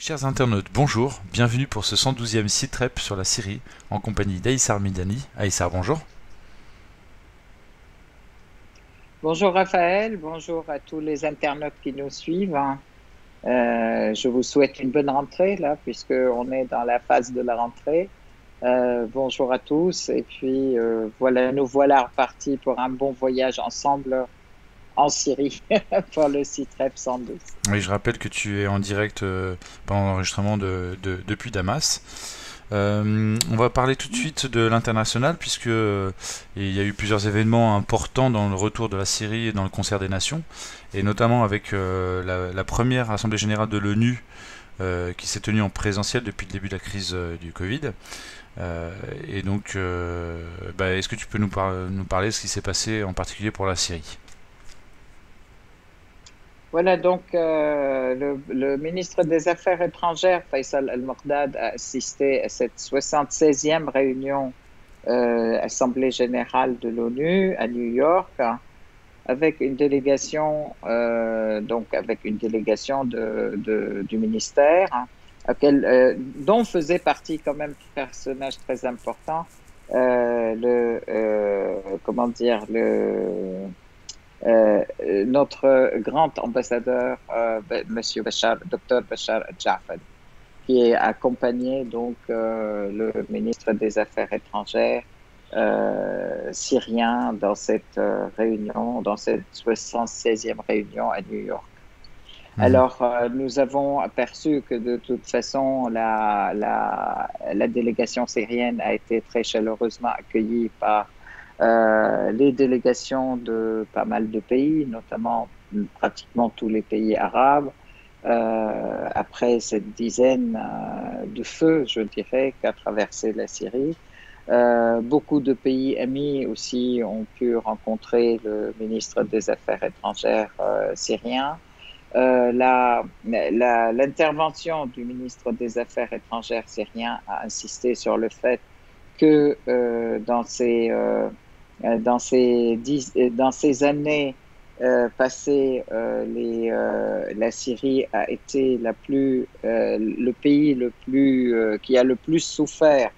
Chers internautes, bonjour, bienvenue pour ce 112e site rep sur la Syrie, en compagnie d'Aïssar Midani. Aïssar, bonjour. Bonjour Raphaël, bonjour à tous les internautes qui nous suivent. Je vous souhaite une bonne rentrée là, puisque on est dans la phase de la rentrée. Bonjour à tous et puis voilà, nous voilà repartis pour un bon voyage ensemble en Syrie pour le site Rep 112. Oui, je rappelle que tu es en direct pendant l'enregistrement depuis Damas. On va parler tout de suite de l'international puisque il y a eu plusieurs événements importants dans le retour de la Syrie et dans le concert des nations, et notamment avec la première assemblée générale de l'ONU qui s'est tenue en présentiel depuis le début de la crise du Covid. Et donc, est-ce que tu peux nous parler de ce qui s'est passé en particulier pour la Syrie? Voilà donc le ministre des Affaires étrangères, Faisal Al-Mokdad, a assisté à cette 76e réunion Assemblée générale de l'ONU à New York, avec une délégation, avec une délégation du ministère, dont faisait partie quand même un personnage très important, comment dire, notre grand ambassadeur, Monsieur Bachar, Dr Bachar al-Jafad, qui est accompagné donc le ministre des Affaires étrangères syrien dans cette réunion, dans cette 76e réunion à New York. Mhm. Alors, nous avons aperçu que de toute façon, la délégation syrienne a été très chaleureusement accueillie par les délégations de pas mal de pays, notamment pratiquement tous les pays arabes. Après cette dizaine de feux, je dirais, qu'a traversé la Syrie. Beaucoup de pays amis aussi ont pu rencontrer le ministre des Affaires étrangères syrien. L'intervention du ministre des Affaires étrangères syrien a insisté sur le fait que dans ces années passées, la Syrie a été le pays qui a le plus souffert,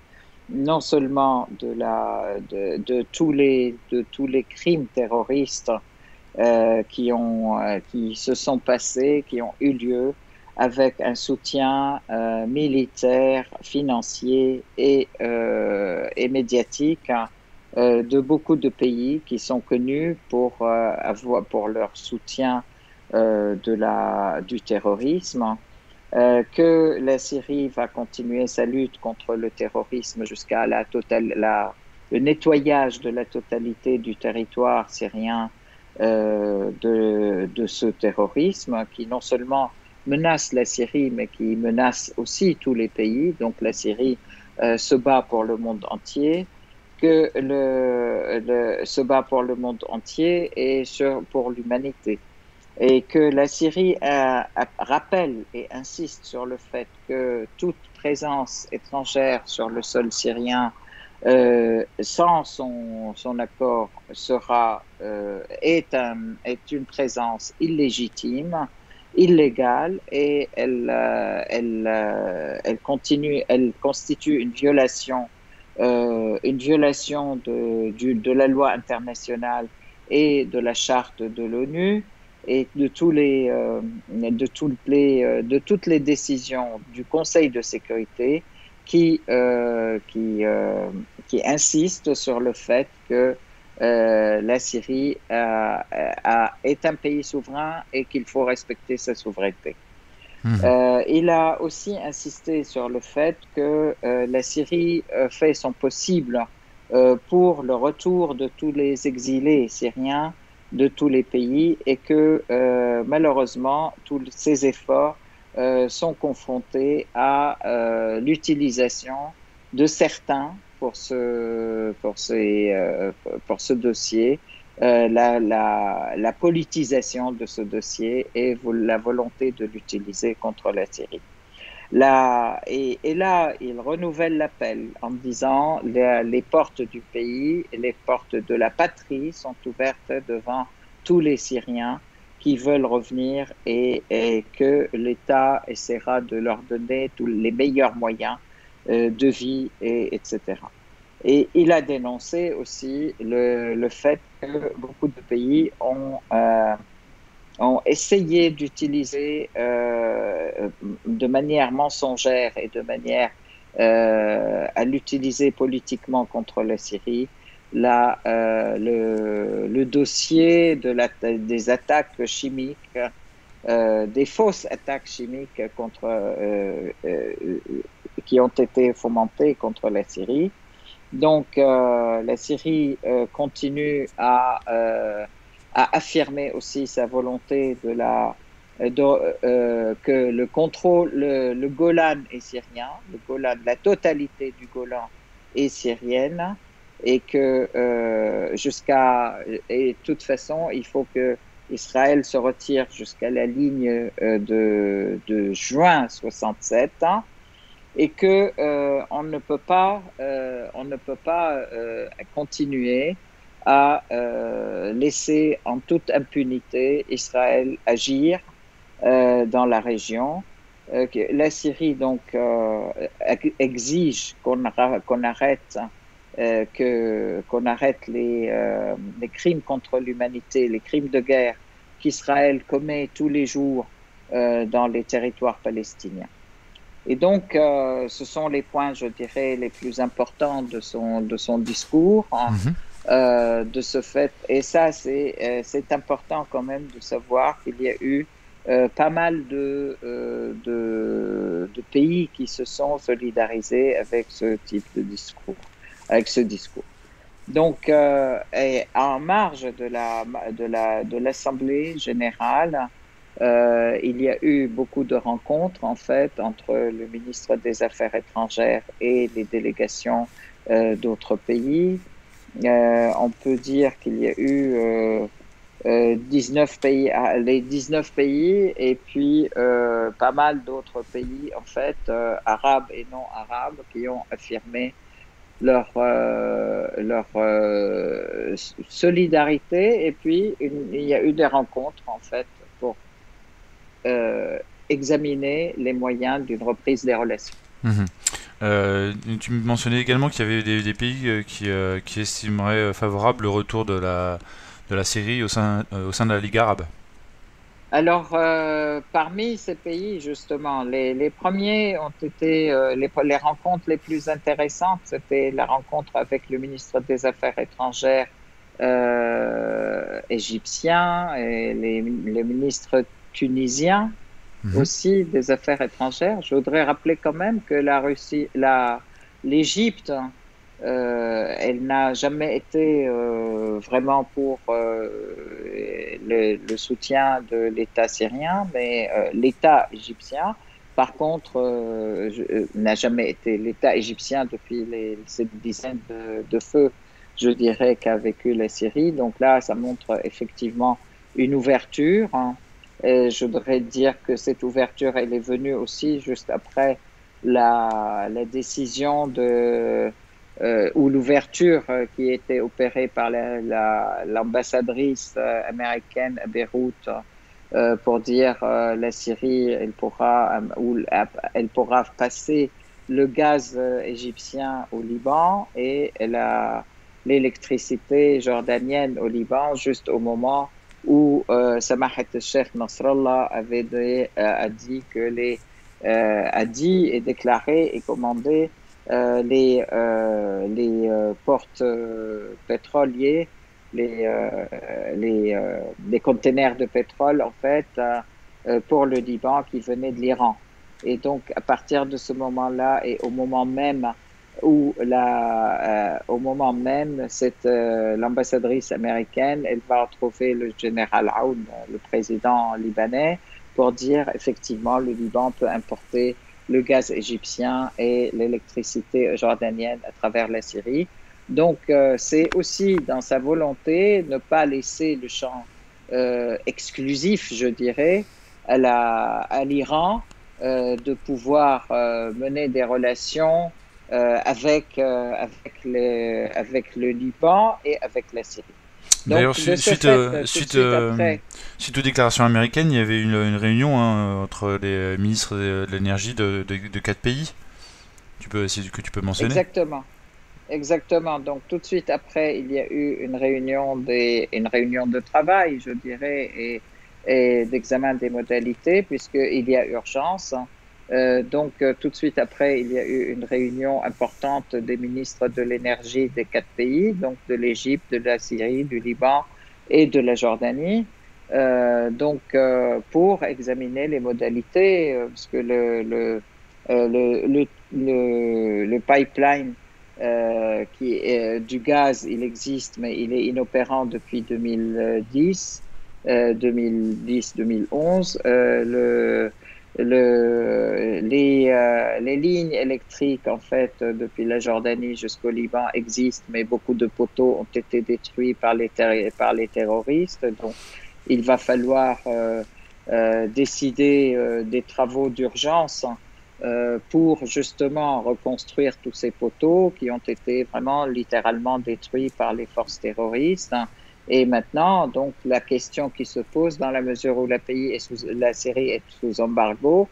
non seulement de tous les crimes terroristes qui se sont passés, qui ont eu lieu, avec un soutien militaire, financier et médiatique, de beaucoup de pays qui sont connus pour leur soutien du terrorisme. Que la Syrie va continuer sa lutte contre le terrorisme jusqu'à le nettoyage de la totalité du territoire syrien de ce terrorisme qui non seulement menace la Syrie, mais qui menace aussi tous les pays. Donc la Syrie se bat pour le monde entier, se bat pour le monde entier et pour l'humanité. Et que la Syrie rappelle et insiste sur le fait que toute présence étrangère sur le sol syrien sans son accord est une présence illégitime, illégale, et elle constitue une violation de la loi internationale et de la charte de l'ONU et de toutes les décisions du Conseil de sécurité qui, euh, qui, euh, qui insiste sur le fait que la Syrie est un pays souverain et qu'il faut respecter sa souveraineté. Mhm. Il a aussi insisté sur le fait que la Syrie fait son possible pour le retour de tous les exilés syriens de tous les pays et que malheureusement tous ces efforts sont confrontés à l'utilisation de certains pour ce dossier, la politisation de ce dossier et la volonté de l'utiliser contre la Syrie. Et là, il renouvelle l'appel en disant les portes du pays, les portes de la patrie sont ouvertes devant tous les Syriens qui veulent revenir et que l'État essaiera de leur donner tous les meilleurs moyens de vie, etc. Et il a dénoncé aussi le fait que beaucoup de pays ont essayé d'utiliser de manière mensongère et de manière à l'utiliser politiquement contre la Syrie, le dossier des attaques chimiques, des fausses attaques chimiques qui ont été fomentées contre la Syrie. Donc, la Syrie continue à affirmer aussi sa volonté que le contrôle, le Golan est syrien, le Golan, la totalité du Golan est syrienne, et que et de toute façon, il faut que Israël se retire jusqu'à la ligne de juin 67, hein, et que on ne peut pas continuer à laisser en toute impunité Israël agir dans la région. La Syrie donc exige qu'on arrête les crimes contre l'humanité, les crimes de guerre qu'Israël commet tous les jours dans les territoires palestiniens. Et donc, ce sont les points, je dirais, les plus importants de son discours, hein, de ce fait. Et ça, c'est important quand même de savoir qu'il y a eu pas mal de pays qui se sont solidarisés avec ce type de discours, avec ce discours. Donc, et en marge de l'Assemblée générale, il y a eu beaucoup de rencontres, en fait, entre le ministre des Affaires étrangères et les délégations d'autres pays. On peut dire qu'il y a eu 19 pays, les 19 pays, et puis pas mal d'autres pays, en fait, arabes et non arabes, qui ont affirmé leur solidarité. Et puis, il y a eu des rencontres, en fait, pour examiner les moyens d'une reprise des relations. Tu mentionnais également qu'il y avait des pays qui estimeraient favorable le retour de la Syrie au sein de la Ligue arabe. Alors, parmi ces pays, justement, les premiers ont été les rencontres les plus intéressantes. C'était la rencontre avec le ministre des Affaires étrangères égyptien et les ministres tunisiens aussi des Affaires étrangères. Je voudrais rappeler quand même que l'Égypte, elle n'a jamais été vraiment pour le soutien de l'État syrien, mais l'État égyptien, par contre, n'a jamais été l'État égyptien depuis cette dizaine de feux, je dirais, qu'a vécu la Syrie. Donc là, ça montre effectivement une ouverture, hein. Et je voudrais dire que cette ouverture, elle est venue aussi juste après la décision ou l'ouverture qui était opérée par l'ambassadrice américaine à Beyrouth pour dire la Syrie, elle pourra passer le gaz égyptien au Liban et l'électricité jordanienne au Liban juste au moment où Samahat el-Sheikh Nasrallah a dit et déclaré et commandé les portes pétroliers, les containers de pétrole, en fait, pour le Liban qui venaient de l'Iran. Et donc, à partir de ce moment-là et au moment même l'ambassadrice américaine, elle va retrouver le général Aoun, le président libanais, pour dire effectivement le Liban peut importer le gaz égyptien et l'électricité jordanienne à travers la Syrie. Donc, c'est aussi dans sa volonté de ne pas laisser le champ exclusif, je dirais, à l'Iran, de pouvoir mener des relations avec le Liban et avec la Syrie. D'ailleurs, Donc, de ce fait, tout de suite après, suite aux déclarations américaines, il y avait une réunion hein, entre les ministres de l'énergie de quatre pays. Que tu peux mentionner. exactement. Exactement. Donc, tout de suite après, il y a eu une réunion de travail, je dirais, et d'examen des modalités, puisqu'il y a urgence. Donc, tout de suite après, il y a eu une réunion importante des ministres de l'énergie des quatre pays, donc de l'Égypte, de la Syrie, du Liban et de la Jordanie. Pour examiner les modalités, parce que le pipeline du gaz, il existe, mais il est inopérant depuis 2010-2011. Les lignes électriques, en fait, depuis la Jordanie jusqu'au Liban existent, mais beaucoup de poteaux ont été détruits par les terroristes. Donc, il va falloir décider des travaux d'urgence pour justement reconstruire tous ces poteaux qui ont été vraiment littéralement détruits par les forces terroristes. Et maintenant, donc, la question qui se pose, dans la mesure où la Syrie est sous embargo,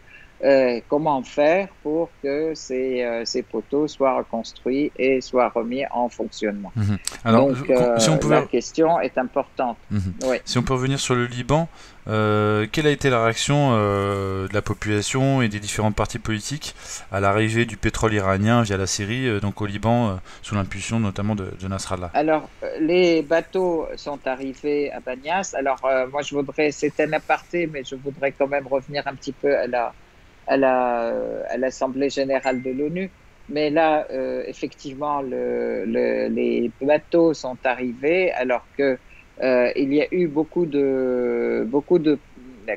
comment faire pour que ces poteaux soient reconstruits et soient remis en fonctionnement. Mhm. Alors, Donc, si on pouvait... la question est importante. Mhm. Oui. Si on peut revenir sur le Liban, quelle a été la réaction de la population et des différents partis politiques à l'arrivée du pétrole iranien via la Syrie, donc au Liban, sous l'impulsion notamment de Nasrallah? Alors, les bateaux sont arrivés à Banias. Alors, moi, c'est un aparté, mais je voudrais quand même revenir un petit peu à l'Assemblée générale de l'ONU. Mais là, effectivement, les bateaux sont arrivés alors que il y a eu beaucoup de,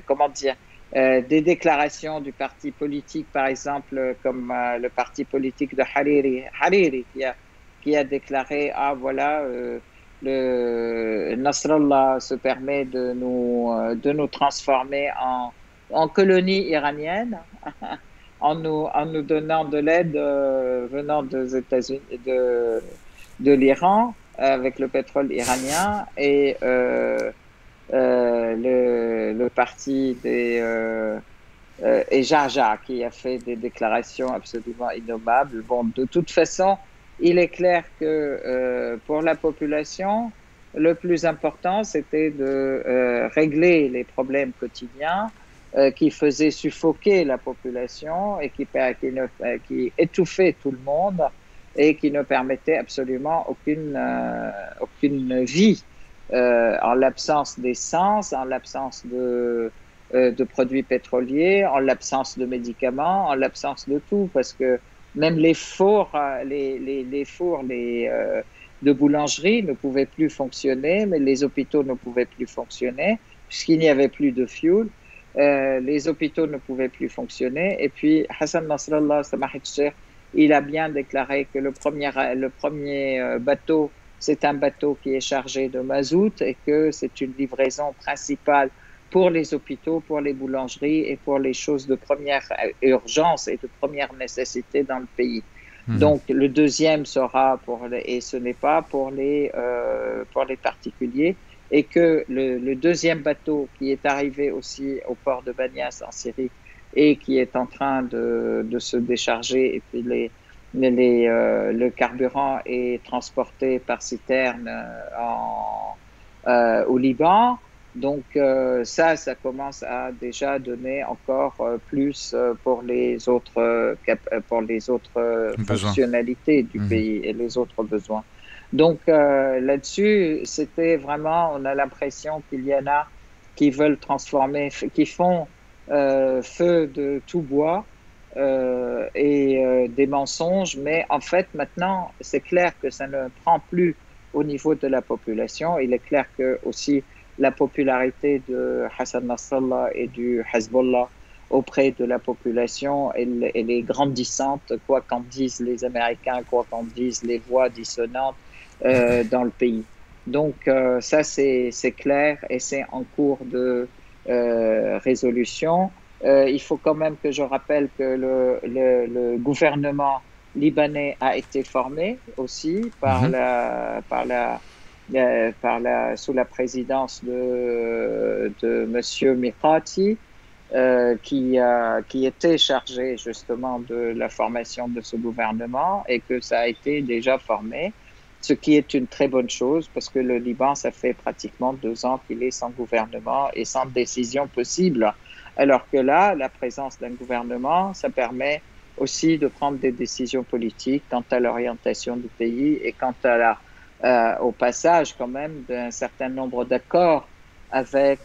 comment dire, des déclarations du parti politique, par exemple, comme le parti politique de Hariri qui a déclaré, ah voilà, le Nasrallah se permet de nous transformer en colonie iranienne en nous donnant de l'aide venant des États-Unis, de l'Iran avec le pétrole iranien et le parti et Jarja qui a fait des déclarations absolument innommables. Bon, de toute façon, il est clair que pour la population, le plus important, c'était de régler les problèmes quotidiens qui faisaient suffoquer la population et qui étouffaient tout le monde et qui ne permettaient absolument aucune vie en l'absence d'essence, en l'absence de produits pétroliers, en l'absence de médicaments, en l'absence de tout, parce que même les fours, de boulangerie ne pouvaient plus fonctionner, mais les hôpitaux ne pouvaient plus fonctionner puisqu'il n'y avait plus de fuel. Les hôpitaux ne pouvaient plus fonctionner. Et puis Hassan Nasrallah, il a bien déclaré que le premier bateau, c'est un bateau qui est chargé de mazout et que c'est une livraison principale pour les hôpitaux, pour les boulangeries et pour les choses de première urgence et de première nécessité dans le pays. Donc, le deuxième sera et ce n'est pas pour les particuliers, et que le deuxième bateau qui est arrivé aussi au port de Banias en Syrie et qui est en train de se décharger, et puis le carburant est transporté par citerne au Liban. Donc ça commence à déjà donner encore plus pour les autres fonctionnalités du pays et les autres besoins. Donc là-dessus, c'était vraiment, on a l'impression qu'il y en a qui veulent transformer, qui font feu de tout bois et des mensonges, mais en fait maintenant, c'est clair que ça ne prend plus au niveau de la population. Il est clair que aussi la popularité de Hassan Nasrallah et du Hezbollah auprès de la population, elle est grandissante, quoi qu'en disent les Américains, quoi qu'en disent les voix dissonantes dans le pays. Donc ça, c'est clair et c'est en cours de résolution. Il faut quand même que je rappelle que le gouvernement libanais a été formé aussi par sous la présidence de Monsieur Mikati, qui était chargé justement de la formation de ce gouvernement et que ça a été déjà formé, ce qui est une très bonne chose parce que le Liban, ça fait pratiquement 2 ans qu'il est sans gouvernement et sans décision possible. Alors que là, la présence d'un gouvernement, ça permet aussi de prendre des décisions politiques quant à l'orientation du pays et quant à au passage quand même d'un certain nombre d'accords avec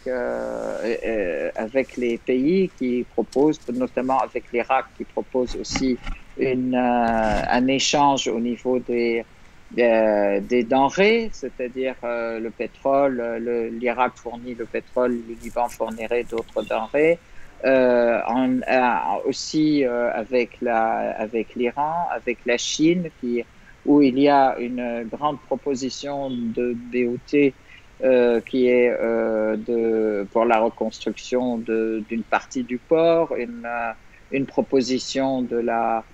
les pays qui proposent, notamment avec l'Irak, qui propose aussi un échange au niveau des denrées, c'est-à-dire le pétrole. L'Irak fournit le pétrole, le Liban fournirait d'autres denrées. Aussi avec l'Iran, avec la Chine, où il y a une grande proposition de BOT qui est pour la reconstruction d'une partie du port, une proposition de la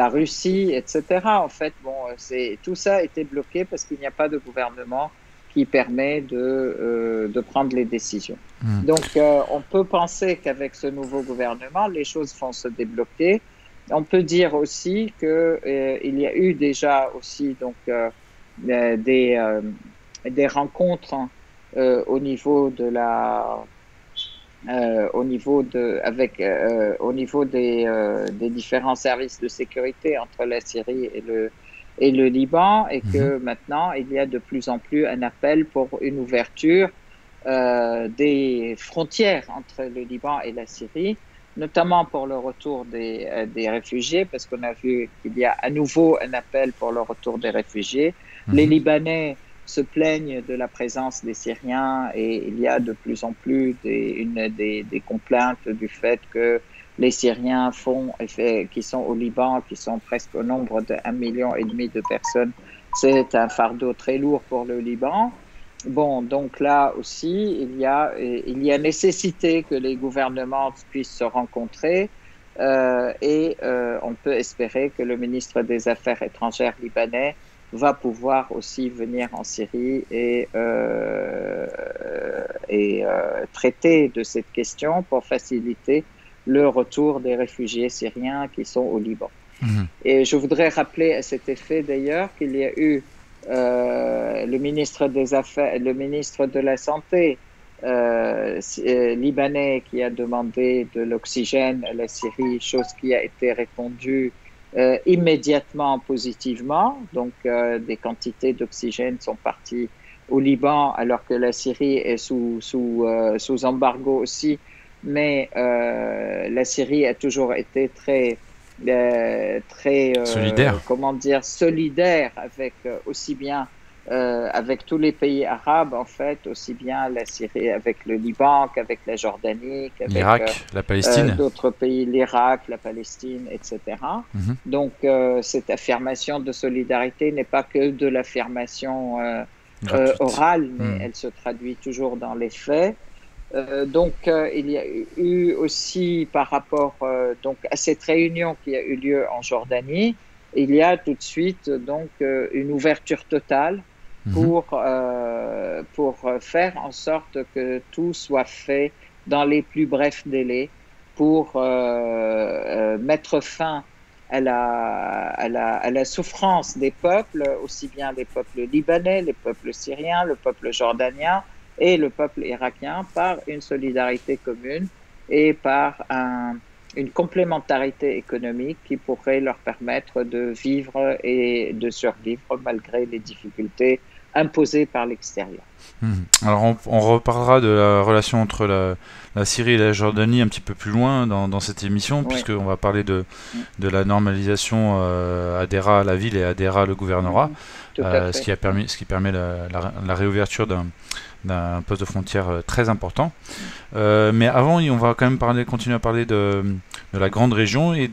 Russie, etc. En fait, bon, tout ça a été bloqué parce qu'il n'y a pas de gouvernement qui permet de prendre les décisions. Donc, on peut penser qu'avec ce nouveau gouvernement, les choses vont se débloquer. On peut dire aussi qu'il y a eu déjà aussi donc des rencontres au niveau de des différents services de sécurité entre la Syrie et le Liban, et que maintenant il y a de plus en plus un appel pour une ouverture des frontières entre le Liban et la Syrie, notamment pour le retour des réfugiés, parce qu'on a vu qu'il y a à nouveau un appel pour le retour des réfugiés. Les Libanais se plaignent de la présence des Syriens et il y a de plus en plus des complaintes du fait que les Syriens qui sont au Liban, qui sont presque au nombre de 1,5 million de personnes, c'est un fardeau très lourd pour le Liban. Bon, donc là aussi, il y a nécessité que les gouvernements puissent se rencontrer et on peut espérer que le ministre des Affaires étrangères libanais va pouvoir aussi venir en Syrie et traiter de cette question pour faciliter le retour des réfugiés syriens qui sont au Liban. Et je voudrais rappeler à cet effet d'ailleurs qu'il y a eu le ministre de la Santé libanais qui a demandé de l'oxygène à la Syrie, chose qui a été répondue immédiatement positivement. Donc des quantités d'oxygène sont parties au Liban alors que la Syrie est sous embargo aussi, mais la Syrie a toujours été très solidaire. Solidaire avec aussi bien avec tous les pays arabes en fait, aussi bien la Syrie avec le Liban qu'avec la Jordanie, qu'avec l'Irak, la Palestine, d'autres pays, l'Irak, la Palestine, etc. Donc cette affirmation de solidarité n'est pas que de l'affirmation orale, mais elle se traduit toujours dans les faits. Donc, il y a eu aussi par rapport donc à cette réunion qui a eu lieu en Jordanie, il y a tout de suite donc une ouverture totale pour faire en sorte que tout soit fait dans les plus brefs délais pour mettre fin à la souffrance des peuples, aussi bien les peuples libanais, les peuples syriens, le peuple jordanien et le peuple irakien, par une solidarité commune et par une complémentarité économique qui pourrait leur permettre de vivre et de survivre malgré les difficultés imposées par l'extérieur. Alors on reparlera de la relation entre la Syrie et la Jordanie un petit peu plus loin dans cette émission, puisqu'on va parler de la normalisation Hadera la ville et Hadera le gouvernorat, ce qui permet la réouverture d'un poste de frontière très important. Mais avant, on va quand même continuer à parler de la grande région et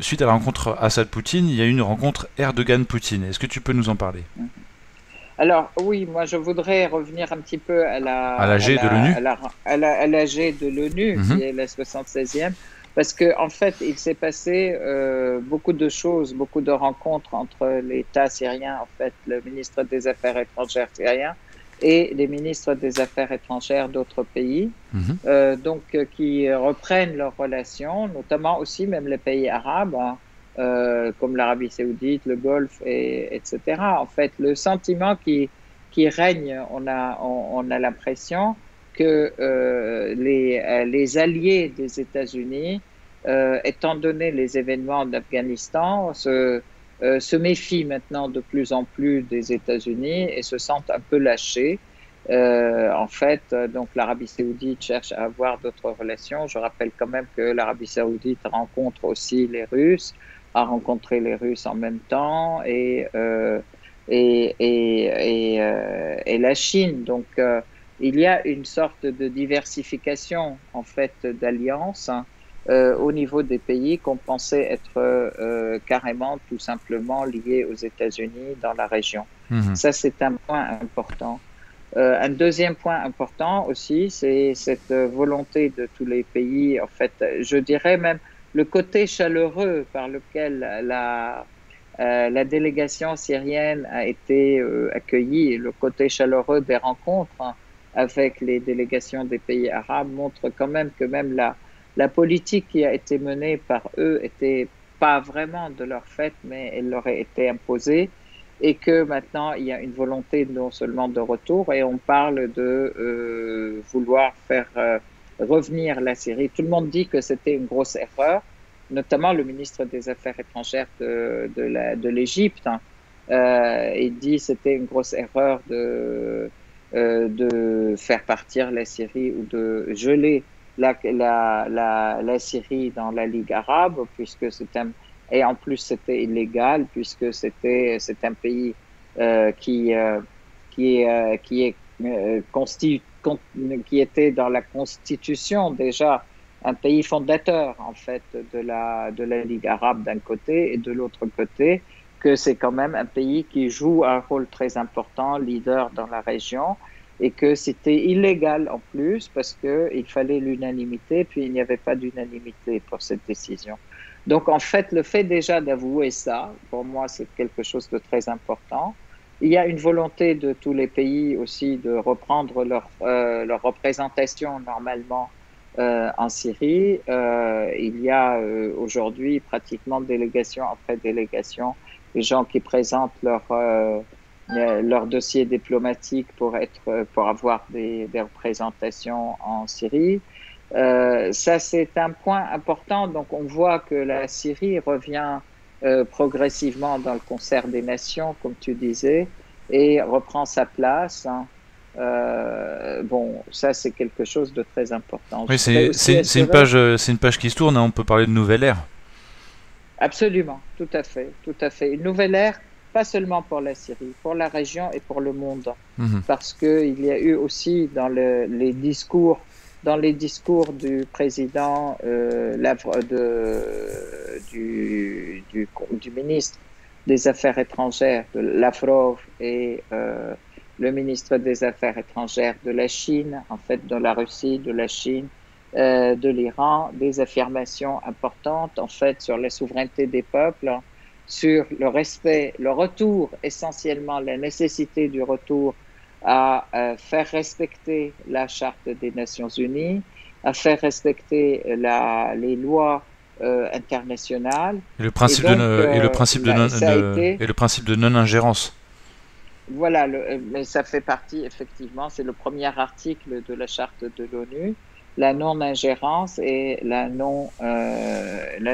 suite à la rencontre Assad-Poutine, il y a eu une rencontre Erdogan-Poutine. Est-ce que tu peux nous en parler ? Alors oui, moi je voudrais revenir un petit peu à l'AG de l'ONU, qui est la 76e, parce que en fait, il s'est passé beaucoup de choses, beaucoup de rencontres entre l'État syrien, en fait, le ministre des Affaires étrangères syrien et les ministres des Affaires étrangères d'autres pays, Mhm. qui reprennent leurs relations, notamment aussi même les pays arabes, hein, comme l'Arabie Saoudite, le Golfe, etc. En fait, le sentiment qui règne, on a l'impression que les alliés des États-Unis, étant donné les événements d'Afghanistan, se méfient maintenant de plus en plus des États-Unis et se sentent un peu lâchés. En fait, donc l'Arabie Saoudite cherche à avoir d'autres relations. Je rappelle quand même que l'Arabie Saoudite rencontre aussi les Russes, a rencontré les Russes en même temps et la Chine. Donc, il y a une sorte de diversification en fait d'alliances, hein, au niveau des pays qu'on pensait être carrément tout simplement liés aux États-Unis dans la région. Mhm. Ça, c'est un point important. Un deuxième point important aussi, c'est cette volonté de tous les pays, en fait, je dirais même le côté chaleureux par lequel la délégation syrienne a été accueillie, le côté chaleureux des rencontres, hein, avec les délégations des pays arabes montre quand même que même la politique qui a été menée par eux était pas vraiment de leur fait, mais elle leur a été imposée et que maintenant il y a une volonté non seulement de retour et on parle de vouloir faire revenir la Syrie. Tout le monde dit que c'était une grosse erreur, notamment le ministre des Affaires étrangères de l'Égypte. Hein. Il dit que c'était une grosse erreur de faire partir la Syrie ou de geler la Syrie dans la Ligue arabe, puisque c'est un, et en plus c'était illégal, puisque c'est un pays qui est qui était dans la Constitution déjà un pays fondateur en fait de la Ligue arabe d'un côté et de l'autre côté que c'est quand même un pays qui joue un rôle très important, leader dans la région, et que c'était illégal en plus parce qu'il fallait l'unanimité, puis il n'y avait pas d'unanimité pour cette décision. Donc en fait, le fait déjà d'avouer ça, pour moi, c'est quelque chose de très important. Il y a une volonté de tous les pays aussi de reprendre leur représentation normalement en Syrie. Il y a aujourd'hui pratiquement délégation après délégation les gens qui présentent leur dossier diplomatique pour avoir des représentations en Syrie. Ça, c'est un point important. Donc, on voit que la Syrie revient progressivement dans le concert des nations, comme tu disais, et reprend sa place. Hein. Bon, ça, c'est quelque chose de très important. Oui, Je voudrais aussi assurer. c'est une page qui se tourne, hein, on peut parler de nouvelle ère. Absolument, tout à fait, tout à fait. Une nouvelle ère, pas seulement pour la Syrie, pour la région et pour le monde, Mhm. parce qu'il y a eu aussi dans les discours du président, du ministre des Affaires étrangères, de Lavrov, et le ministre des Affaires étrangères de la Chine, en fait de la Russie, de la Chine, de l'Iran, des affirmations importantes en fait sur la souveraineté des peuples, sur le respect, le retour, essentiellement la nécessité du retour à faire respecter la Charte des Nations Unies, à faire respecter les lois internationales. Et donc, ça a été, et le principe de non-ingérence. voilà, mais ça fait partie, effectivement, c'est le premier article de la Charte de l'ONU, la non-ingérence et la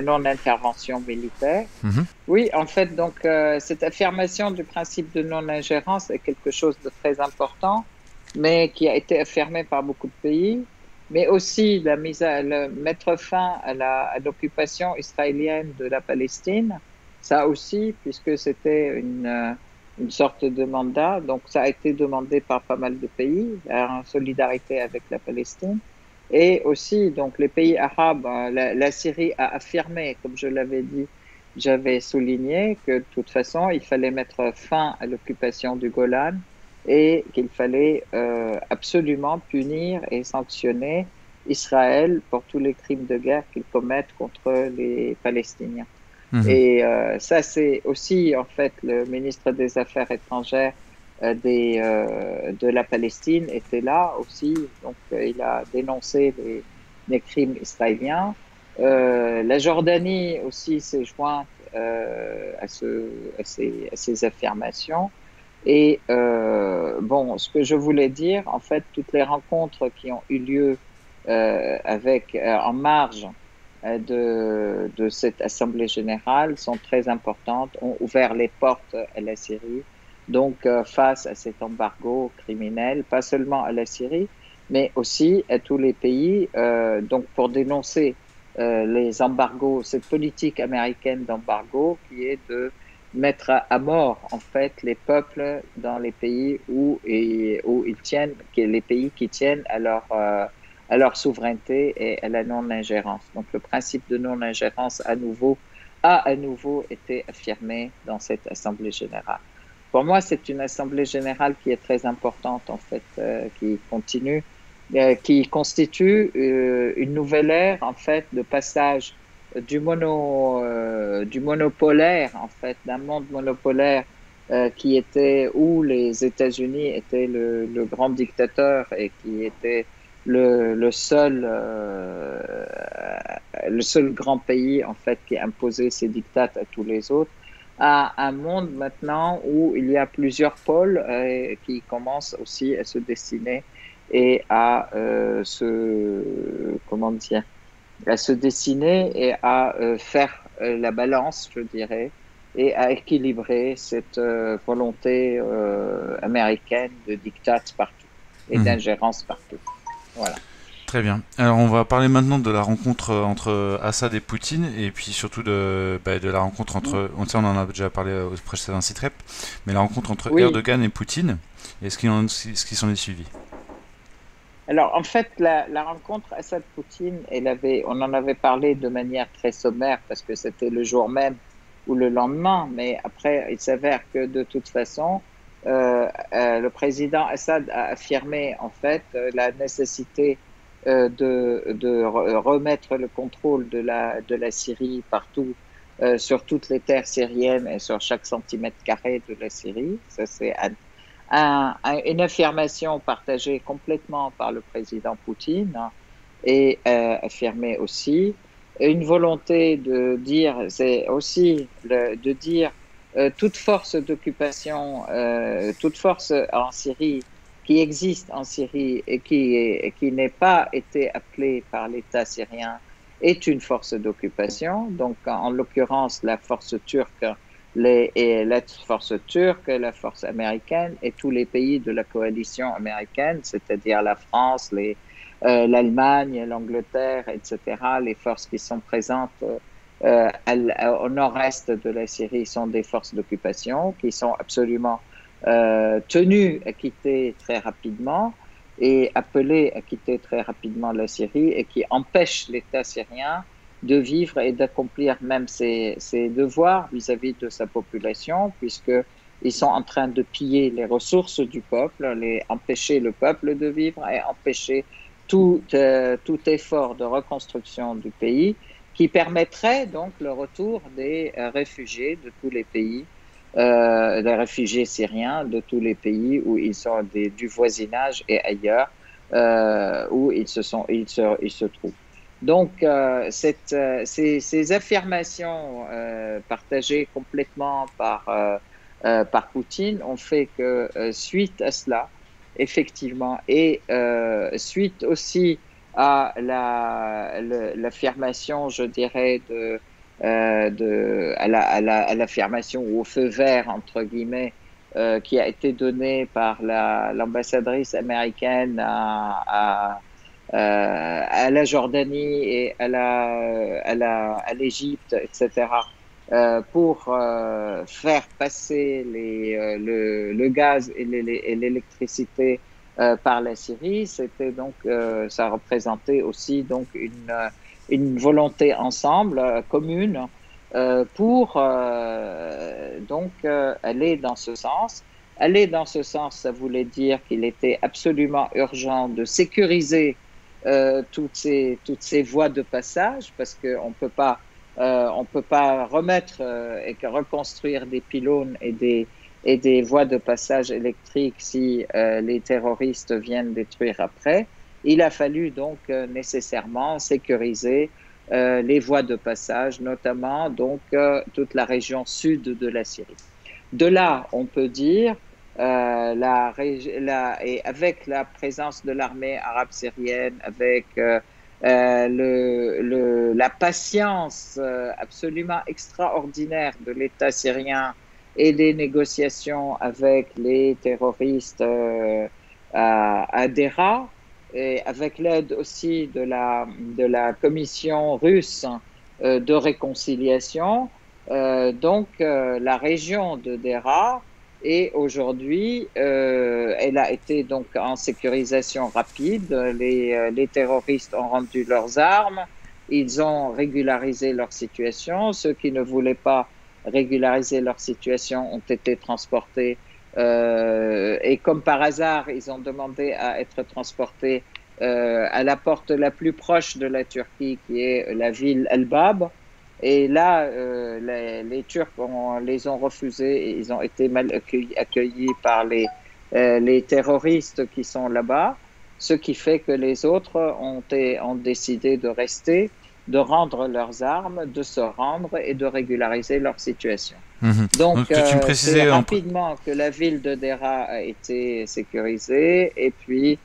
non-intervention militaire. Mhm. Oui, en fait, donc, cette affirmation du principe de non-ingérence est quelque chose de très important, mais qui a été affirmé par beaucoup de pays, mais aussi mettre fin à l'occupation israélienne de la Palestine, ça aussi, puisque c'était une sorte de mandat, donc ça a été demandé par pas mal de pays en solidarité avec la Palestine. Et aussi, donc, les pays arabes, la Syrie a affirmé, comme je l'avais dit, j'avais souligné que de toute façon, il fallait mettre fin à l'occupation du Golan et qu'il fallait absolument punir et sanctionner Israël pour tous les crimes de guerre qu'ils commettent contre les Palestiniens. Mhm. Et ça, c'est aussi, en fait, le ministre des Affaires étrangères de la Palestine était là aussi. Donc, il a dénoncé les crimes israéliens. La Jordanie aussi s'est jointe à ces affirmations. Et bon, ce que je voulais dire, en fait, toutes les rencontres qui ont eu lieu en marge de cette Assemblée générale sont très importantes, ont ouvert les portes à la Syrie. Donc, face à cet embargo criminel, pas seulement à la Syrie, mais aussi à tous les pays, donc pour dénoncer les embargos, cette politique américaine d'embargo qui est de mettre à mort en fait les peuples dans les pays où ils tiennent, les pays qui tiennent à leur souveraineté et à la non-ingérence. Donc le principe de non-ingérence a à nouveau été affirmé dans cette Assemblée générale. Pour moi, c'est une Assemblée générale qui est très importante en fait, qui constitue une nouvelle ère en fait de passage du monopolaire en fait, d'un monde monopolaire qui était où les États-Unis étaient le grand dictateur et qui était le seul grand pays en fait qui imposait ses dictats à tous les autres, à un monde maintenant où il y a plusieurs pôles qui commencent aussi à se dessiner et comment dire, à se dessiner et à faire la balance, je dirais, et à équilibrer cette volonté américaine de diktat partout et Mhm. d'ingérence partout. Voilà. Très bien. Alors on va parler maintenant de la rencontre entre Assad et Poutine et puis surtout de la rencontre entre, on en a déjà parlé au précédent Citrep, mais la rencontre entre Oui. Erdogan et Poutine et ce qui s'en est suivi. Alors, en fait, la rencontre Assad-Poutine, on en avait parlé de manière très sommaire parce que c'était le jour même ou le lendemain, mais après, il s'avère que de toute façon, le président Assad a affirmé en fait la nécessité de remettre le contrôle de la Syrie partout, sur toutes les terres syriennes et sur chaque centimètre carré de la Syrie. Ça, c'est une affirmation partagée complètement par le président Poutine et affirmée aussi. Une volonté de dire, c'est aussi de dire toute force d'occupation, toute force en Syrie qui existe en Syrie et qui n'est pas été appelée par l'État syrien est une force d'occupation. Donc, en l'occurrence, la force turque et la force turque, la force américaine et tous les pays de la coalition américaine, c'est-à-dire la France, l'Allemagne, l'Angleterre, etc., les forces qui sont présentes au nord-est de la Syrie sont des forces d'occupation qui sont absolument tenues à quitter très rapidement et appelées à quitter très rapidement la Syrie et qui empêchent l'État syrien de vivre et d'accomplir même ses devoirs vis-à-vis de sa population, puisqu'ils sont en train de piller les ressources du peuple, empêcher le peuple de vivre et empêcher tout effort de reconstruction du pays qui permettrait donc le retour des réfugiés de tous les pays, des réfugiés syriens de tous les pays où ils sont du voisinage et ailleurs, où ils se trouvent. Donc, ces affirmations partagées complètement par Poutine ont fait que, suite à cela, effectivement, et suite aussi à l'affirmation, je dirais, à l'affirmation ou au feu vert, entre guillemets, qui a été donnée par l'ambassadrice américaine à la Jordanie et à l'Égypte, etc., pour faire passer le gaz et l'électricité par la Syrie. C'était donc, ça représentait aussi donc une volonté ensemble, commune, pour donc aller dans ce sens. Aller dans ce sens, ça voulait dire qu'il était absolument urgent de sécuriser toutes ces voies de passage, parce qu'on peut pas remettre et reconstruire des pylônes et des voies de passage électriques si les terroristes viennent détruire après. Il a fallu donc nécessairement sécuriser les voies de passage, notamment donc toute la région sud de la Syrie. De là, on peut dire, et avec la présence de l'armée arabe syrienne, avec la patience absolument extraordinaire de l'État syrien et des négociations avec les terroristes à Dera, et avec l'aide aussi de la commission russe de réconciliation, la région de Dera est aujourd'hui, elle a été donc en sécurisation rapide. Les terroristes ont rendu leurs armes, ils ont régularisé leur situation. Ceux qui ne voulaient pas régulariser leur situation ont été transportés et comme par hasard, ils ont demandé à être transportés à la porte la plus proche de la Turquie, qui est la ville El-Bab. Et là, les Turcs les ont refusés et ils ont été mal accueillis par les terroristes qui sont là-bas, ce qui fait que les autres ont décidé de rester, de rendre leurs armes, de se rendre et de régulariser leur situation. Donc, tu me c'est précisais rapidement que la ville de Dera a été sécurisée et puis,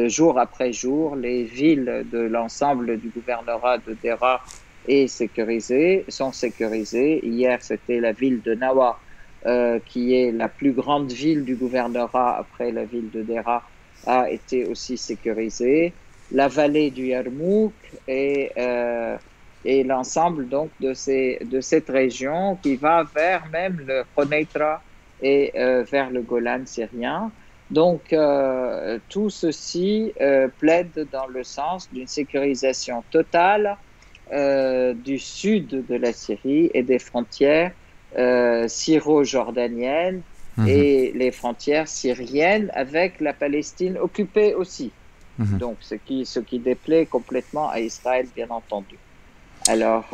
jour après jour, les villes de l'ensemble du gouvernorat de Dera sont sécurisées. Hier, c'était la ville de Nawa, qui est la plus grande ville du gouvernorat après la ville de Dera, a été aussi sécurisée. La vallée du Yarmouk et l'ensemble donc de cette région qui va vers même le Koneitra et vers le Golan syrien. Donc, tout ceci plaide dans le sens d'une sécurisation totale du sud de la Syrie et des frontières syro-jordaniennes et les frontières syriennes avec la Palestine occupée aussi. Donc, ce qui déplaît complètement à Israël, bien entendu. Alors,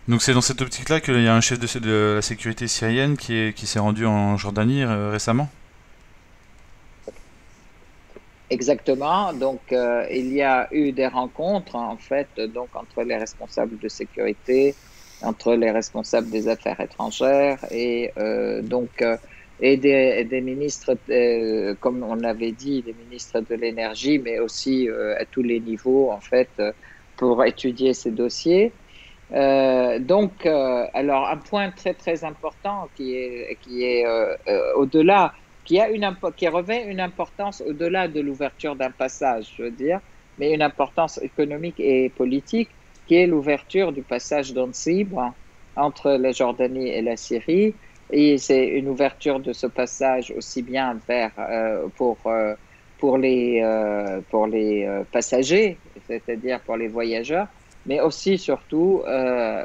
donc c'est dans cette optique-là qu'il y a un chef de la sécurité syrienne qui s'est rendu en Jordanie récemment? Exactement. Donc, il y a eu des rencontres, en fait, donc entre les responsables de sécurité, entre les responsables des affaires étrangères et et des ministres, comme on avait dit, des ministres de l'énergie, mais aussi à tous les niveaux, en fait, pour étudier ces dossiers. Alors un point très très important qui est au-delà, qui revêt une importance au-delà de l'ouverture d'un passage, je veux dire, mais une importance économique et politique, qui est l'ouverture du passage d'Ansib entre la Jordanie et la Syrie. Et c'est une ouverture de ce passage aussi bien pour les passagers, c'est-à-dire pour les voyageurs, mais aussi surtout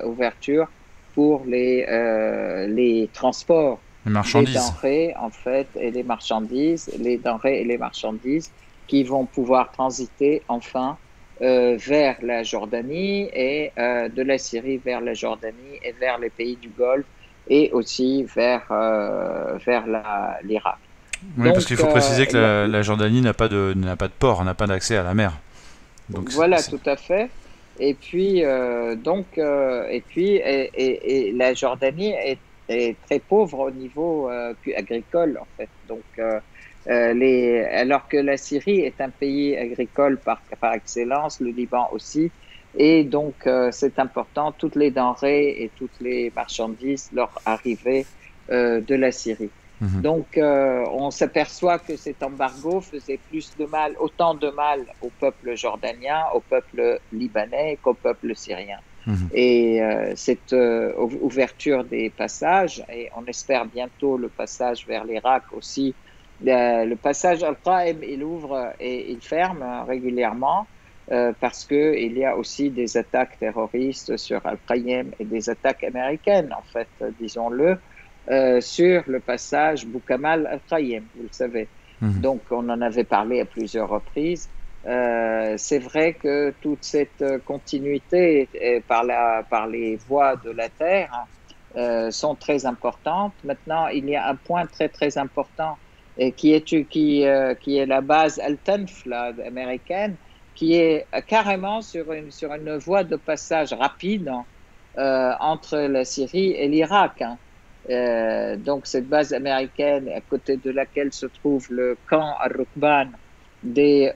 ouverture pour les transports des denrées en fait et les marchandises, les denrées et les marchandises qui vont pouvoir transiter enfin vers la Jordanie et de la Syrie vers la Jordanie et vers les pays du Golfe et aussi vers l'Irak. Oui, donc, parce qu'il faut préciser que la Jordanie n'a pas de port, n'a pas d'accès à la mer. Donc voilà, tout à fait. Et puis, la Jordanie est très pauvre au niveau agricole, en fait. Donc, alors que la Syrie est un pays agricole par excellence, le Liban aussi. Et donc, c'est important, toutes les denrées et toutes les marchandises leur arrivaient de la Syrie. Donc, on s'aperçoit que cet embargo faisait autant de mal au peuple jordanien, au peuple libanais qu'au peuple syrien. Et cette ouverture des passages, et on espère bientôt le passage vers l'Irak aussi, le passage Al-Qaim, il ouvre et il ferme régulièrement parce qu'il y a aussi des attaques terroristes sur Al-Qaim et des attaques américaines, en fait, disons-le. Sur le passage Boukamal Al-Qaim, vous le savez. Donc, on en avait parlé à plusieurs reprises. C'est vrai que toute cette continuité par les voies de la terre sont très importantes. Maintenant, il y a un point très très important et qui est la base Al-Tanf là, américaine, qui est carrément sur une voie de passage rapide entre la Syrie et l'Irak. Hein. Donc cette base américaine à côté de laquelle se trouve le camp Al-Rukban des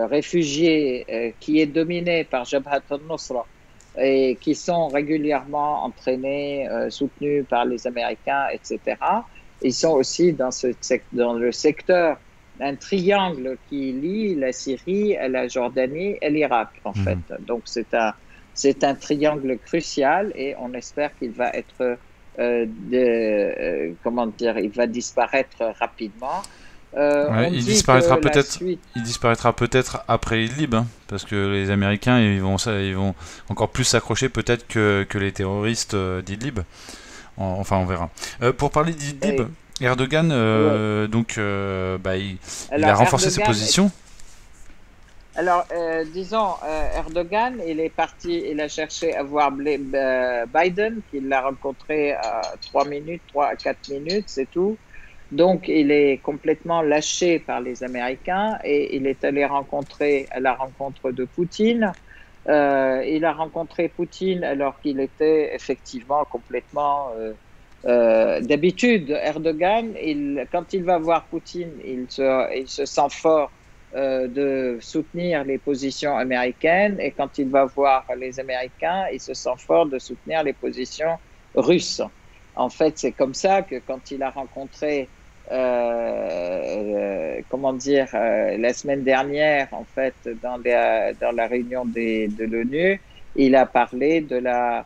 réfugiés qui est dominé par Jabhat al-Nusra et qui sont régulièrement entraînés, soutenus par les Américains, etc. Ils sont aussi dans le secteur un triangle qui lie la Syrie, la Jordanie et l'Irak, en fait. Donc, c'est un triangle crucial et on espère qu'il va être, comment dire, il va disparaître rapidement. Ouais, il disparaîtra peut-être après Idlib, hein, parce que les Américains ils vont encore plus s'accrocher peut-être que les terroristes d'Idlib. Enfin, on verra. Pour parler d'Idlib, Erdogan, donc, il a renforcé ses positions. Alors, disons, Erdogan, il a cherché à voir Biden, qu'il l'a rencontré à 3 à 4 minutes, c'est tout. Donc, il est complètement lâché par les Américains et il est allé rencontrer à la rencontre de Poutine. Il a rencontré Poutine alors qu'il était effectivement complètement... d'habitude, Erdogan, quand il va voir Poutine, il se sent fort de soutenir les positions américaines et quand il va voir les Américains, il se sent fort de soutenir les positions russes. En fait, c'est comme ça que quand il a rencontré la semaine dernière, en fait, dans la réunion de l'ONU, il a parlé de la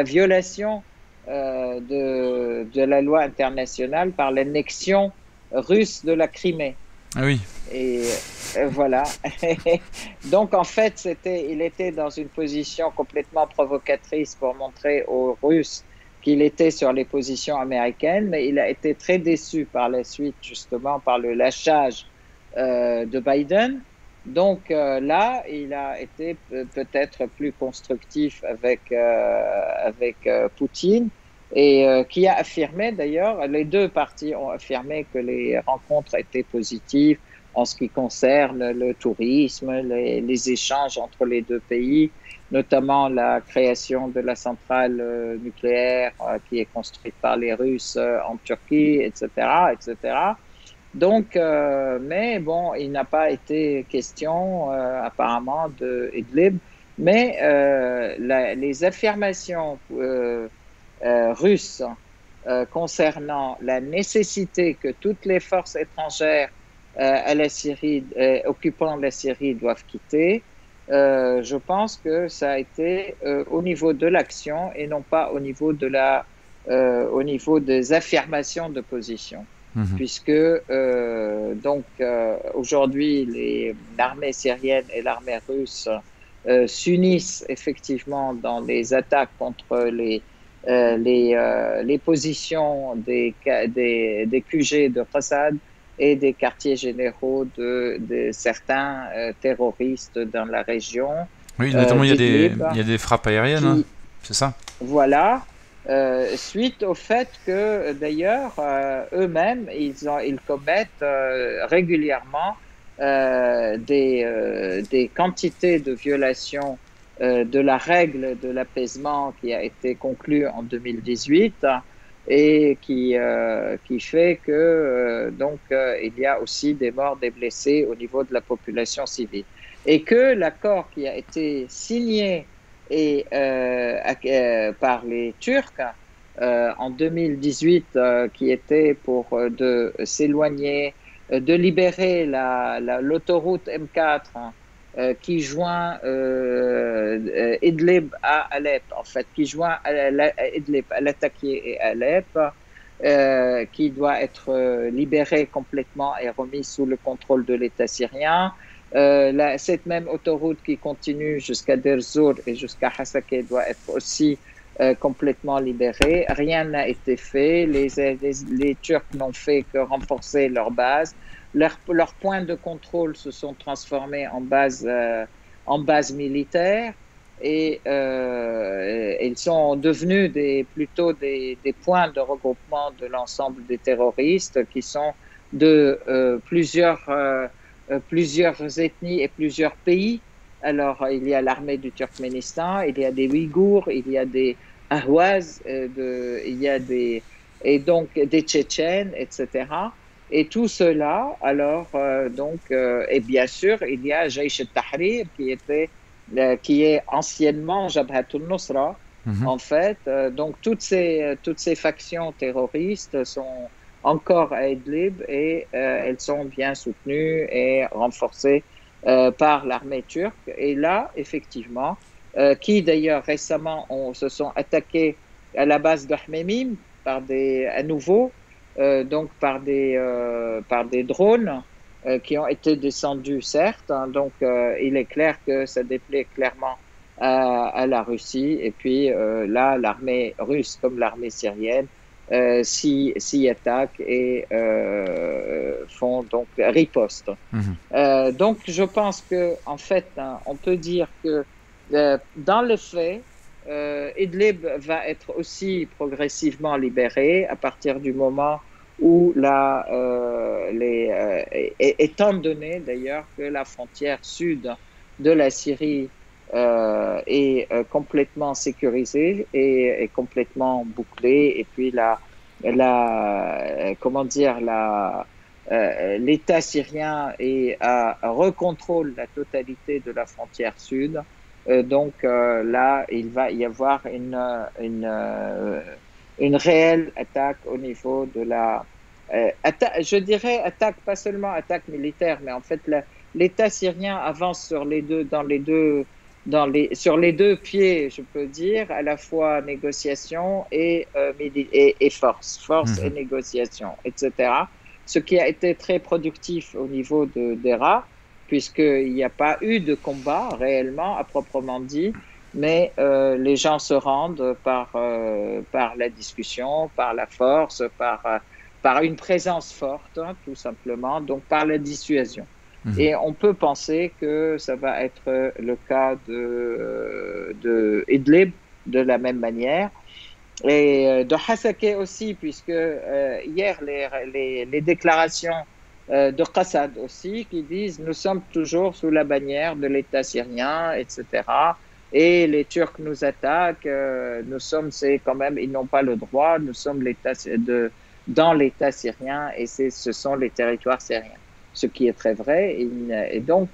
violation de la loi internationale par l'annexion russe de la Crimée. Ah oui. Et voilà. Donc, en fait, il était dans une position complètement provocatrice pour montrer aux Russes qu'il était sur les positions américaines, mais il a été très déçu par la suite, justement, par le lâchage de Biden. Donc là, il a été peut-être plus constructif avec Poutine et qui a affirmé d'ailleurs, les deux parties ont affirmé que les rencontres étaient positives en ce qui concerne le tourisme, les échanges entre les deux pays, notamment la création de la centrale nucléaire qui est construite par les Russes en Turquie, etc., etc. Donc, mais bon, il n'a pas été question apparemment de Idlib, mais les affirmations russes concernant la nécessité que toutes les forces étrangères à la Syrie, occupant la Syrie, doivent quitter, je pense que ça a été au niveau de l'action et non pas au niveau au niveau des affirmations de position. Puisque aujourd'hui l'armée syrienne et l'armée russe s'unissent effectivement dans les attaques contre les positions des QG de Qassad et des quartiers généraux de certains terroristes dans la région. Oui, notamment il y a des frappes aériennes, hein, c'est ça? Voilà. Suite au fait que d'ailleurs eux-mêmes ils commettent régulièrement des quantités de violations de la règle de l'apaisement qui a été conclue en 2018 et qui fait que il y a aussi des morts, des blessés au niveau de la population civile et que l'accord qui a été signé par les Turcs en 2018, qui était pour de s'éloigner, de libérer l'autoroute M4 qui joint Idlib à Alep, en fait, qui joint Idlib à Latakia et Alep, qui doit être libérée complètement et remise sous le contrôle de l'État syrien. Cette même autoroute qui continue jusqu'à Deir Zour et jusqu'à Hasakeh doit être aussi complètement libérée. Rien n'a été fait. Les Turcs n'ont fait que renforcer leur base. leurs points de contrôle se sont transformés en base militaire et ils sont devenus plutôt des points de regroupement de l'ensemble des terroristes qui sont de plusieurs ethnies et plusieurs pays. Alors, il y a l'armée du Turkménistan, il y a des Ouïghours, il y a des Ahwaz, il y a et donc des Tchétchènes, etc. Et tout cela, alors, et bien sûr, il y a Jaish al-Tahrir qui est anciennement Jabhat al-Nusra, Mhm. en fait. Donc, toutes ces factions terroristes sont encore à Idlib et elles sont bien soutenues et renforcées par l'armée turque. Et là, effectivement, qui d'ailleurs récemment se sont attaqués à la base de Hmeimim à nouveau, donc par des drones qui ont été descendus, certes. Hein, donc, il est clair que ça déplaît clairement à la Russie. Et puis là, l'armée russe comme l'armée syrienne s'y attaquent et font donc riposte. Mhm. Donc, je pense que, en fait, hein, on peut dire que dans les faits, Idlib va être aussi progressivement libéré à partir du moment où étant donné d'ailleurs que la frontière sud de la Syrie est complètement sécurisée et complètement bouclée, et puis comment dire, l'État syrien recontrôle la totalité de la frontière sud. Donc là, il va y avoir une réelle attaque au niveau de je dirais attaque, pas seulement attaque militaire, mais en fait l'État syrien avance sur les deux pieds, je peux dire, à la fois négociation et force et Mhm. négociation, etc. Ce qui a été très productif au niveau d'ERA, puisqu'il n'y a pas eu de combat réellement à proprement dit, mais les gens se rendent par la discussion, par la force, par une présence forte, hein, tout simplement, donc par la dissuasion. Mhm. Et on peut penser que ça va être le cas de Idlib de la même manière. Et de Hasakeh aussi, puisque hier, les déclarations de Qassad aussi, qui disent nous sommes toujours sous la bannière de l'État syrien, etc. Et les Turcs nous attaquent, c'est quand même, ils n'ont pas le droit, nous sommes dans l'État syrien et ce sont les territoires syriens. Ce qui est très vrai. Et donc,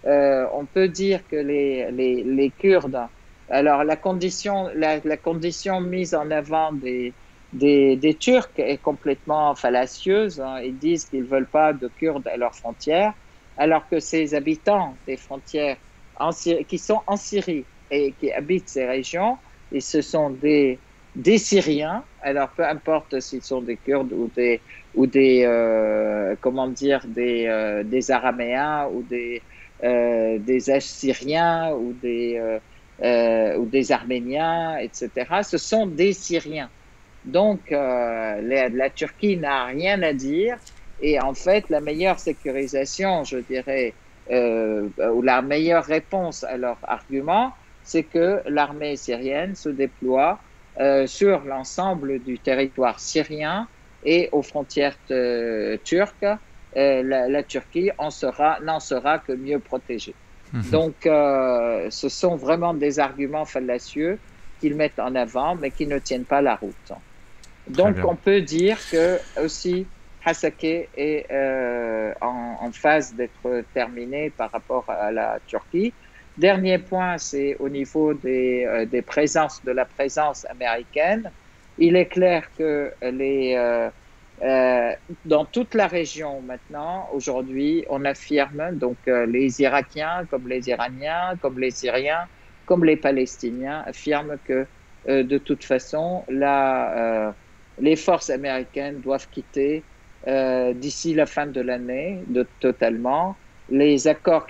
on peut dire que les Kurdes, alors, la condition mise en avant des Turcs est complètement fallacieuse. Hein. Ils disent qu'ils ne veulent pas de Kurdes à leurs frontières, alors que ces habitants des frontières qui sont en Syrie et qui habitent ces régions, et ce sont des Syriens, alors peu importe s'ils sont des Kurdes comment dire, des Araméens des Assyriens ou des Arméniens, etc. Ce sont des Syriens. Donc, la Turquie n'a rien à dire. Et en fait, la meilleure sécurisation, je dirais, ou la meilleure réponse à leur argument, c'est que l'armée syrienne se déploie sur l'ensemble du territoire syrien et aux frontières turques. La Turquie n'en sera que mieux protégée. Mhm. Donc, ce sont vraiment des arguments fallacieux qu'ils mettent en avant, mais qui ne tiennent pas la route. Très Donc, bien. on peut dire que aussi Hasakeh est en phase d'être terminé par rapport à la Turquie. Dernier point, c'est au niveau de la présence américaine. Il est clair que dans toute la région maintenant, aujourd'hui, on affirme, donc les Irakiens, comme les Iraniens, comme les Syriens, comme les Palestiniens, affirment que de toute façon, les forces américaines doivent quitter d'ici la fin de l'année, totalement. Les accords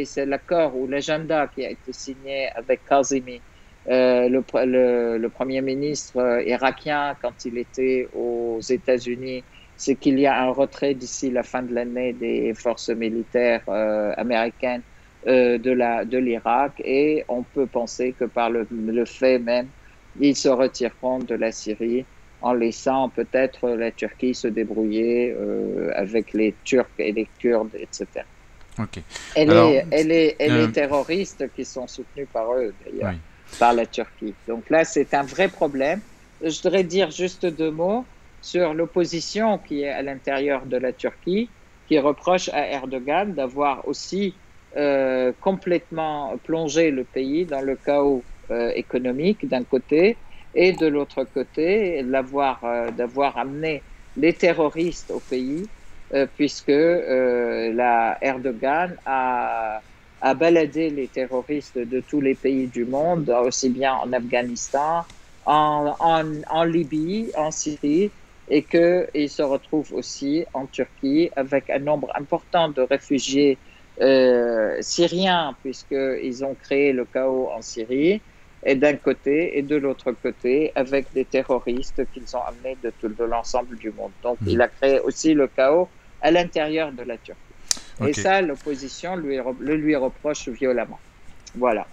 c'est l'accord ou l'agenda qui a été signé avec Kazimi, le premier ministre irakien quand il était aux États-Unis c'est qu'il y a un retrait d'ici la fin de l'année des forces militaires américaines de l'Irak, et on peut penser que par le fait même, ils se retireront de la Syrie en laissant peut-être la Turquie se débrouiller avec les Turcs et les Kurdes, etc. Ok. Et Alors, les terroristes qui sont soutenus par eux, d'ailleurs, oui. par la Turquie. Donc là, c'est un vrai problème. Je voudrais dire juste 2 mots sur l'opposition qui est à l'intérieur de la Turquie, qui reproche à Erdogan d'avoir aussi complètement plongé le pays dans le chaos économique d'un côté, et de l'autre côté, d'avoir amené les terroristes au pays, puisque Erdogan a baladé les terroristes de tous les pays du monde, aussi bien en Afghanistan, en Libye, en Syrie, et qu'il se retrouve aussi en Turquie avec un nombre important de réfugiés syriens, puisqu'ils ont créé le chaos en Syrie, et d'un côté, et de l'autre côté, avec des terroristes qu'ils ont amenés de l'ensemble du monde. Donc, il a créé aussi le chaos à l'intérieur de la Turquie. Et Ok. ça, l'opposition le lui reproche violemment. Voilà.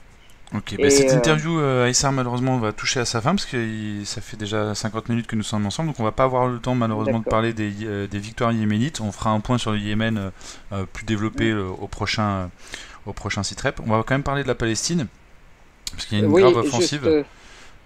Ok, bah, Et cette interview, Aïssar, malheureusement, va toucher à sa fin parce que ça fait déjà 50 minutes que nous sommes ensemble, donc on va pas avoir le temps, malheureusement, de d'accord. parler des victoires yéménites. On fera un point sur le Yémen plus développé au prochain site-rep. On va quand même parler de la Palestine, parce qu'il y a une grave Oui, juste, offensive en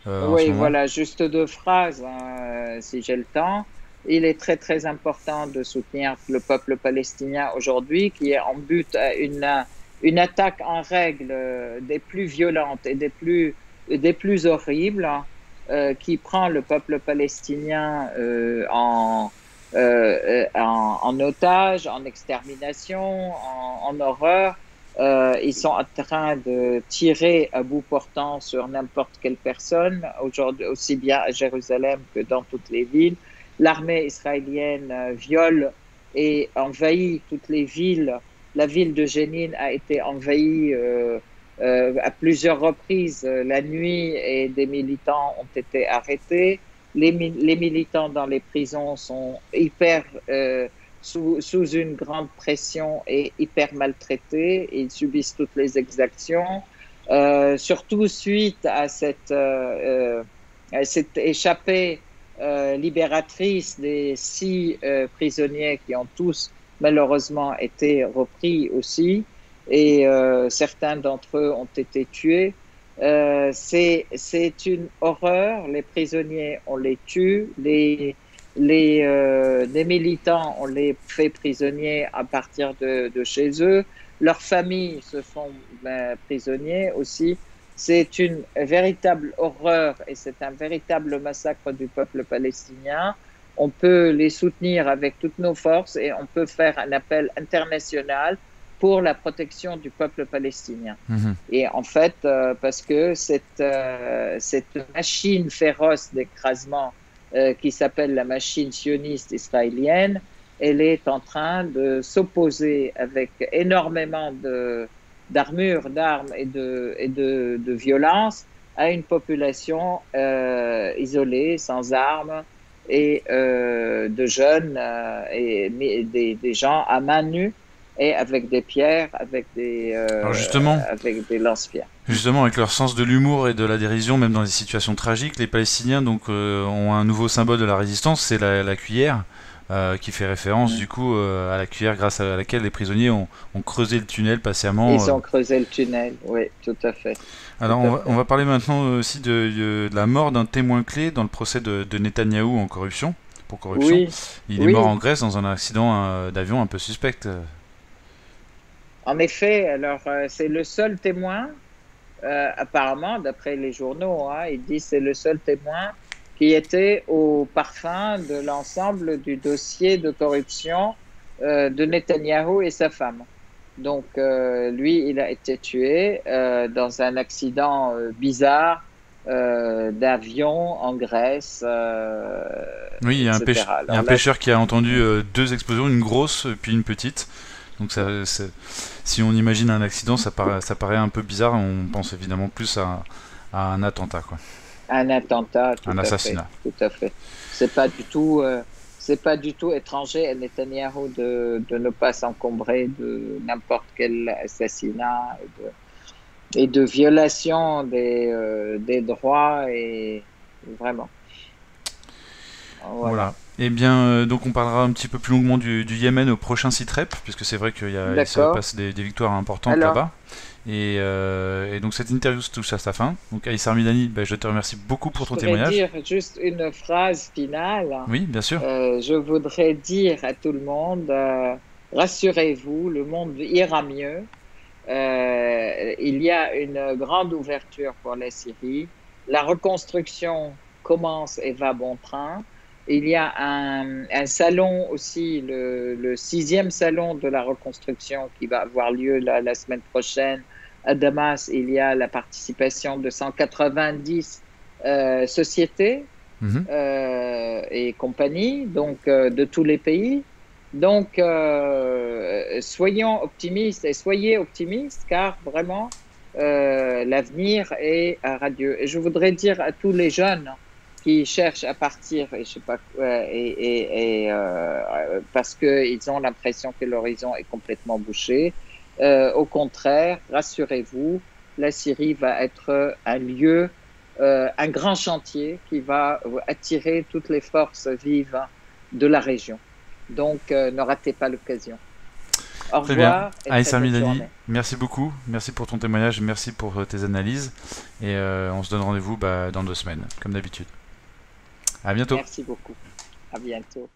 ce oui, moment. voilà, juste 2 phrases, hein, si j'ai le temps. Il est très, très important de soutenir le peuple palestinien aujourd'hui, qui est en but à une attaque en règle des plus violentes et des plus horribles, hein, qui prend le peuple palestinien en otage, en extermination, en horreur. Ils sont en train de tirer à bout portant sur n'importe quelle personne, aujourd'hui, aussi bien à Jérusalem que dans toutes les villes. L'armée israélienne viole et envahit toutes les villes. La ville de Jénine a été envahie à plusieurs reprises la nuit, et des militants ont été arrêtés. Les militants dans les prisons sont hyper sous une grande pression et hyper maltraités. Ils subissent toutes les exactions, surtout suite à cette échappée libératrice des 6 prisonniers qui ont tous malheureusement été repris aussi, et certains d'entre eux ont été tués. C'est une horreur. Les prisonniers, on les tue. Les militants, on les fait prisonniers à partir de chez eux. Leurs familles se font prisonniers aussi. C'est une véritable horreur et c'est un véritable massacre du peuple palestinien. On peut les soutenir avec toutes nos forces, et on peut faire un appel international pour la protection du peuple palestinien. Mhm. Et en fait, parce que cette machine féroce d'écrasement qui s'appelle la machine sioniste israélienne, elle est en train de s'opposer avec énormément d'armures, d'armes et de violence à une population isolée, sans armes, et de jeunes et des gens à main nue et avec des pierres, Alors justement, avec des lance-pierres. justement, avec leur sens de l'humour et de la dérision, même dans des situations tragiques, les Palestiniens donc ont un nouveau symbole de la résistance, c'est la cuillère, qui fait référence du coup à la cuillère grâce à laquelle les prisonniers ont creusé le tunnel patiemment. Ils ont creusé le tunnel, oui, tout à fait. Alors Tout à on fait. va parler maintenant aussi de la mort d'un témoin clé dans le procès de Netanyahou pour corruption. Oui, Il est mort oui, en Grèce dans un accident d'avion un peu suspect. en effet. Alors, c'est le seul témoin, apparemment, d'après les journaux, hein, il dit que c'est le seul témoin qui était au parfum de l'ensemble du dossier de corruption de Netanyahou et sa femme. Donc, lui, il a été tué dans un accident bizarre d'avion en Grèce, Oui, etc. il y a Alors un là, pêcheur qui a entendu 2 explosions, une grosse puis une petite. Donc si on imagine un accident, ça paraît un peu bizarre. On pense évidemment plus à un attentat, quoi, un attentat, tout un à fait, assassinat. tout à fait. C'est pas du tout, c'est pas du tout étranger à Netanyahou de ne pas s'encombrer de n'importe quel assassinat et de violation des droits, et vraiment. Voilà. Eh bien, donc on parlera un petit peu plus longuement du Yémen au prochain site-rep, puisque c'est vrai qu'il se passe des victoires importantes là-bas. Et donc cette interview se touche à sa fin. Donc Aïssa Armidani, je te remercie beaucoup pour ton témoignage. Je voudrais dire juste une phrase finale. Oui, bien sûr. Je voudrais dire à tout le monde, rassurez-vous, le monde ira mieux. Il y a une grande ouverture pour la Syrie. La reconstruction commence et va bon train. Il y a un salon aussi, le 6e salon de la reconstruction qui va avoir lieu la semaine prochaine à Damas. Il y a la participation de 190 sociétés et compagnies, donc de tous les pays. Donc, soyons optimistes et soyez optimistes, car vraiment, l'avenir est radieux. Et je voudrais dire à tous les jeunes qui cherchent à partir, et je sais pas, parce qu'ils ont l'impression que l'horizon est complètement bouché. Au contraire, rassurez-vous, la Syrie va être un lieu, un grand chantier qui va attirer toutes les forces vives de la région. Donc, ne ratez pas l'occasion. Au revoir. Aïssa Armidani, merci beaucoup. Merci pour ton témoignage, merci pour tes analyses. Et on se donne rendez-vous dans 2 semaines, comme d'habitude. À bientôt. Merci beaucoup. À bientôt.